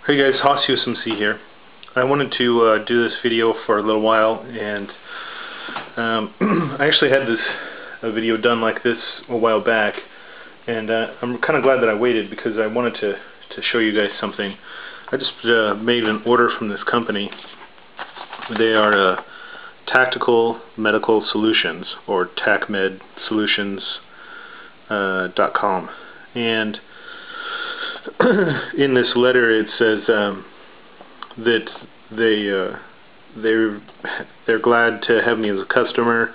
Hey guys, HossUSMC here. I wanted to do this video for a little while, and I actually had a video done like this a while back, and I'm kind of glad that I waited because I wanted to show you guys something. I just made an order from this company. They are Tactical Medical Solutions, or TacMed Solutions .com, and in this letter it says that they're glad to have me as a customer,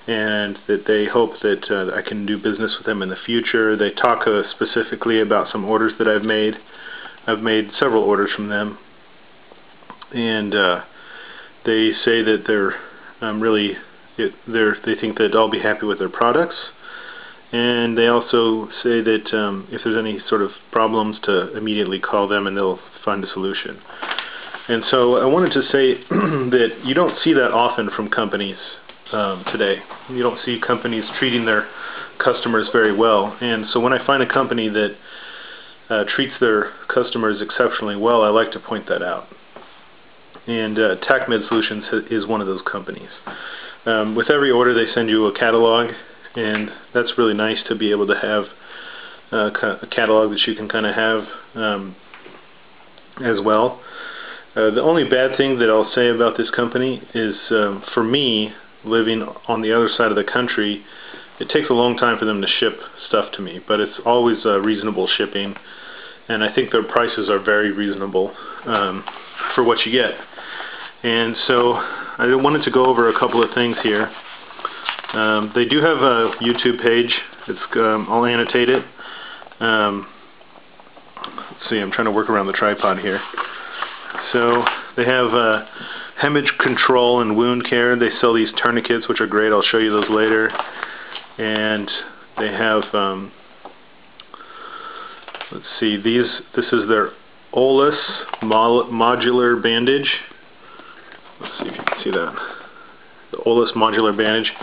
and that they hope that I can do business with them in the future. They talk specifically about some orders that I've made. I've made several orders from them, and they say that they think that I'll be happy with their products. And they also say that if there's any sort of problems, to immediately call them and they'll find a solution. And so I wanted to say that you don't see that often from companies today. You don't see companies treating their customers very well. And so when I find a company that treats their customers exceptionally well, I like to point that out. And TacMed Solutions is one of those companies. With every order they send you a catalog, and that's really nice to be able to have a catalog that you can kind of have as well. The only bad thing that I'll say about this company is, for me, living on the other side of the country, it takes a long time for them to ship stuff to me, but it's always reasonable shipping, and I think their prices are very reasonable for what you get. And so I wanted to go over a couple of things here. They do have a YouTube page. I'll annotate it. Let's see, I'm trying to work around the tripod here. So they have hemorrhage control and wound care. They sell these tourniquets, which are great. I'll show you those later. And they have, let's see, this is their Olus modular bandage. Let's see if you can see that. The Olus modular bandage,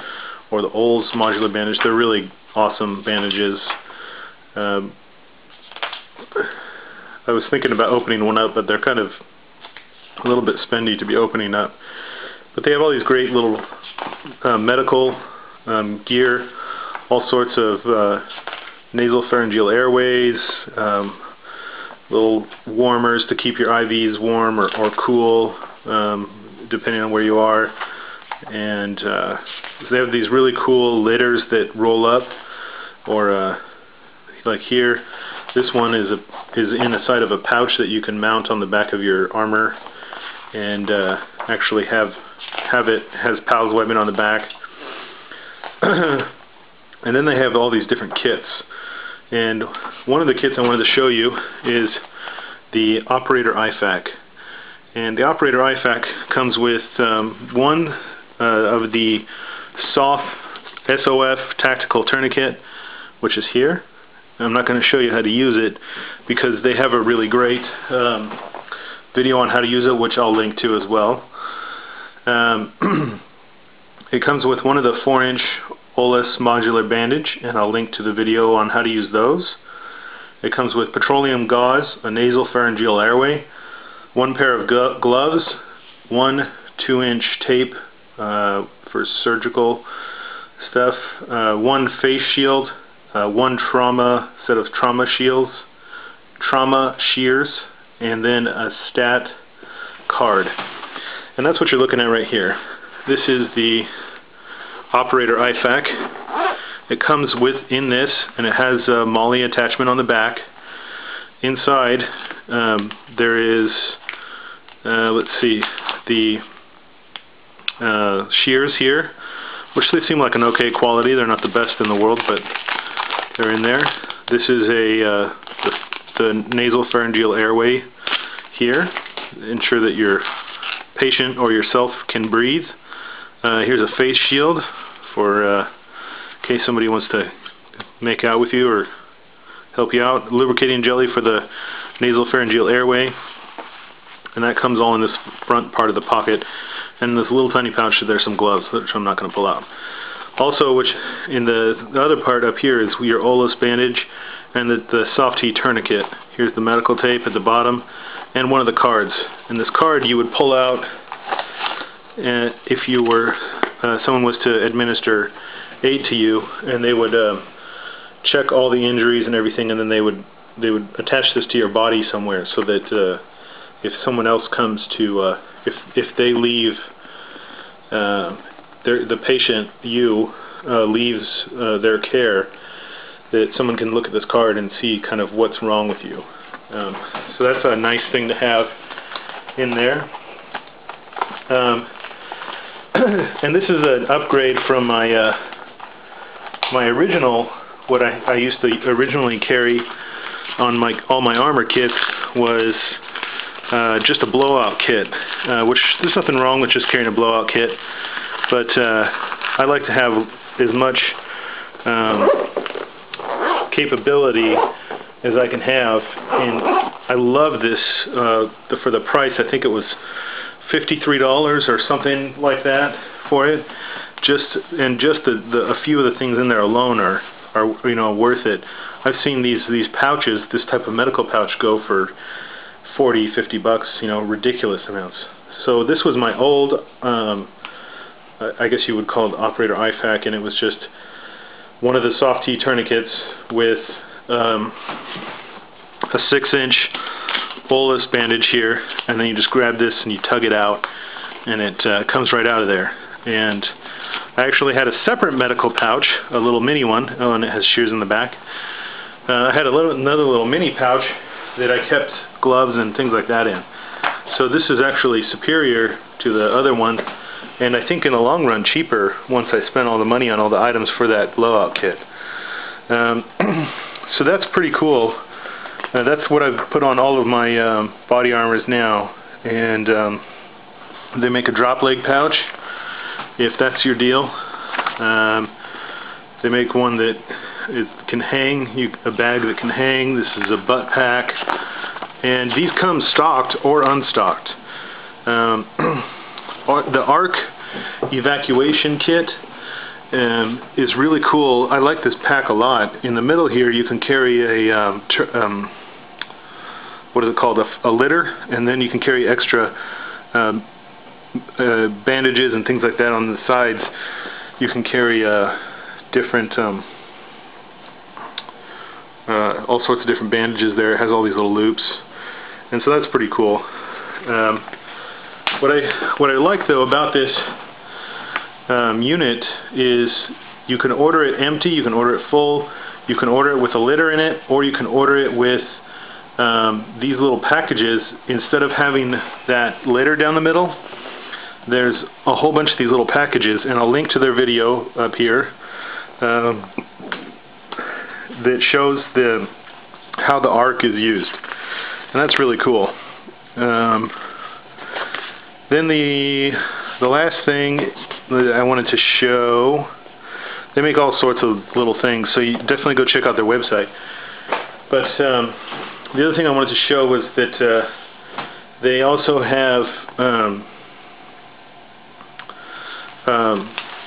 or the Ols modular bandage. They're really awesome bandages. I was thinking about opening one up, but they're kind of a little bit spendy to be opening up. But they have all these great little medical gear, all sorts of nasopharyngeal airways, little warmers to keep your IVs warm or cool, depending on where you are. And they have these really cool litters that roll up, or like here, this one is in the side of a pouch that you can mount on the back of your armor, and actually has PALS webbing on the back. And then they have all these different kits, and one of the kits I wanted to show you is the Operator IFAK. And the Operator IFAK comes with one of the SOF tactical tourniquet, which is here. I'm not going to show you how to use it because they have a really great video on how to use it, which I'll link to as well. It comes with one of the 4-inch Olus modular bandage, and I'll link to the video on how to use those. It comes with petroleum gauze, a nasopharyngeal airway, one pair of gloves, one 2-inch tape for surgical stuff, one face shield, one set of trauma shears, and then a stat card. And that's what you're looking at right here. This is the Operator IFAK. It comes within this, and it has a MOLLE attachment on the back. Inside there is, let's see, the shears here, which they seem like an okay quality. They're not the best in the world, but they're in there. This is the nasopharyngeal airway here. Ensure that your patient or yourself can breathe. Here's a face shield for in case somebody wants to make out with you or help you out. Lubricating jelly for the nasopharyngeal airway. And that comes all in this front part of the pocket. And in this little tiny pouch, there's some gloves, which I'm not going to pull out. Also, which in the other part up here is your Olus bandage and the soft T tourniquet. Here's the medical tape at the bottom, and one of the cards. And this card you would pull out if you were someone was to administer aid to you, and they would check all the injuries and everything, and then they would attach this to your body somewhere, so that if someone else comes to if they leave the patient, leaves their care, that someone can look at this card and see kind of what's wrong with you. So that's a nice thing to have in there. And this is an upgrade from my original. What I used to originally carry on all my armor kits was just a blowout kit, which there's nothing wrong with just carrying a blowout kit, but I like to have as much capability as I can have, and I love this for the price. I think it was $53 or something like that for it. Just a few of the things in there alone are worth it. I've seen these pouches, this type of medical pouch, go for $40, $50, ridiculous amounts. So this was my old, I guess you would call it operator IFAK, and it was just one of the soft T tourniquets with a 6-inch bolus bandage here, and then you just grab this and you tug it out, and it comes right out of there. And I actually had a separate medical pouch, a little mini one, and it has shears in the back. I had another little mini pouch that I kept gloves and things like that in. So this is actually superior to the other one, and I think in the long run cheaper once I spent all the money on all the items for that blowout kit. So that's pretty cool. That's what I've put on all of my body armors now, and they make a drop leg pouch if that's your deal. They make one that can hang, a bag that can hang. This is a butt pack, and these come stocked or unstocked. The ARC evacuation kit is really cool. I like this pack a lot. In the middle here you can carry a what is it called, a litter, and then you can carry extra bandages and things like that on the sides. You can carry different all sorts of different bandages there. It has all these little loops, and so that's pretty cool. What I like though about this unit is you can order it empty, you can order it full, you can order it with a litter in it, or you can order it with these little packages. Instead of having that litter down the middle, there's a whole bunch of these little packages, and I'll link to their video up here that shows how the ARC is used, and that's really cool. Then the last thing that I wanted to show, they make all sorts of little things, so you definitely go check out their website. But the other thing I wanted to show was that they also have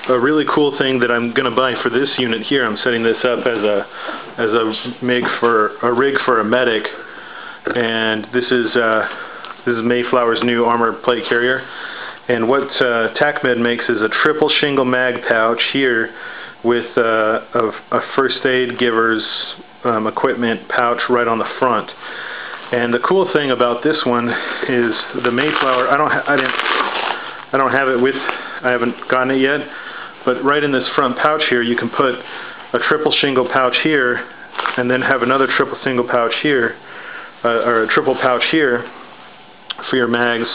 a really cool thing that I'm going to buy for this unit here. I'm setting this up as a rig for a medic, and this is Mayflower's new armor plate carrier. And what TacMed makes is a triple shingle mag pouch here with a first aid giver's equipment pouch right on the front. And the cool thing about this one is the Mayflower. I don't have it with. I haven't gotten it yet. But right in this front pouch here, you can put a triple shingle pouch here, and then have another triple single pouch here, or a triple pouch here for your mags.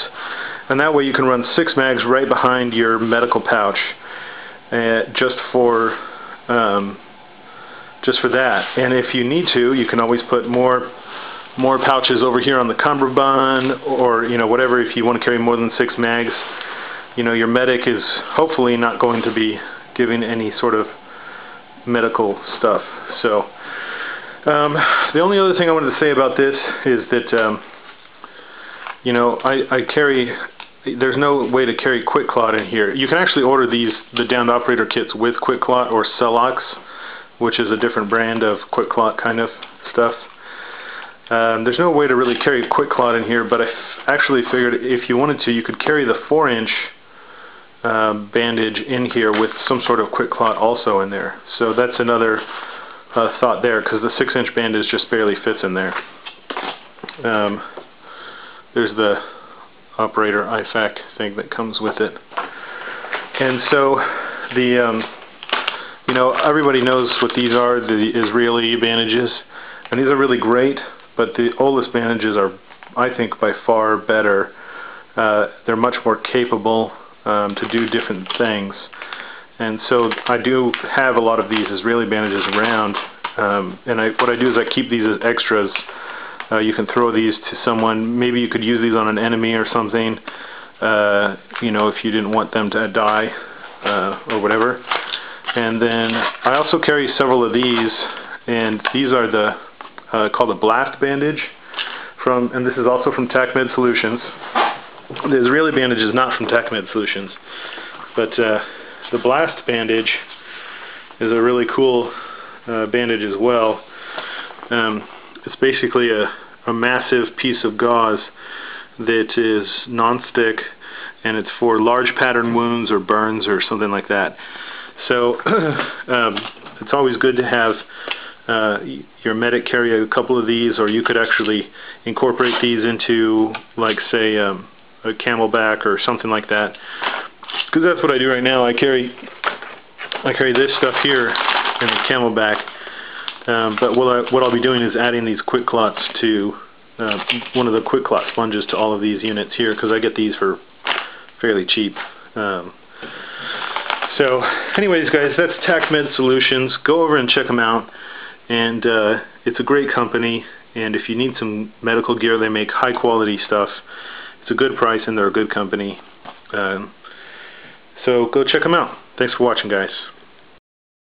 And that way you can run 6 mags right behind your medical pouch, just for that. And if you need to, you can always put more pouches over here on the cummerbund, or whatever. If you want to carry more than 6 mags, your medic is hopefully not going to be giving any sort of medical stuff. So the only other thing I wanted to say about this is that I carry. There's no way to carry QuickClot in here. You can actually order the downed operator kits with QuickClot or Celox, which is a different brand of QuickClot kind of. stuff. There's no way to really carry a quick clot in here, but I actually figured if you wanted to, you could carry the 4-inch bandage in here with some sort of quick clot also in there. So that's another thought there, because the 6-inch bandage just barely fits in there. There's the operator IFAK thing that comes with it. And so the everybody knows what these are, the Israeli bandages, and these are really great, but the Olus bandages are, I think, by far better. They're much more capable to do different things. And so I do have a lot of these Israeli bandages around, and what I do is I keep these as extras. You can throw these to someone. Maybe you could use these on an enemy or something, if you didn't want them to die or whatever. And then I also carry several of these, and these are called a blast bandage, and this is also from TacMed Solutions. The Israeli bandage is not from TacMed Solutions, but the blast bandage is a really cool bandage as well. It's basically a massive piece of gauze that is non-stick, and it's for large pattern wounds or burns or something like that. So it's always good to have your medic carry a couple of these, or you could actually incorporate these into, like, say, a camelback or something like that. Because that's what I do right now. I carry this stuff here in a camelback. But what I'll be doing is adding these quick clots to one of the quick clot sponges to all of these units here, because I get these for fairly cheap. So anyways, guys, that's TacMed Solutions. Go over and check them out. And it's a great company, and if you need some medical gear, they make high quality stuff. It's a good price, and they're a good company. So go check them out. Thanks for watching, guys.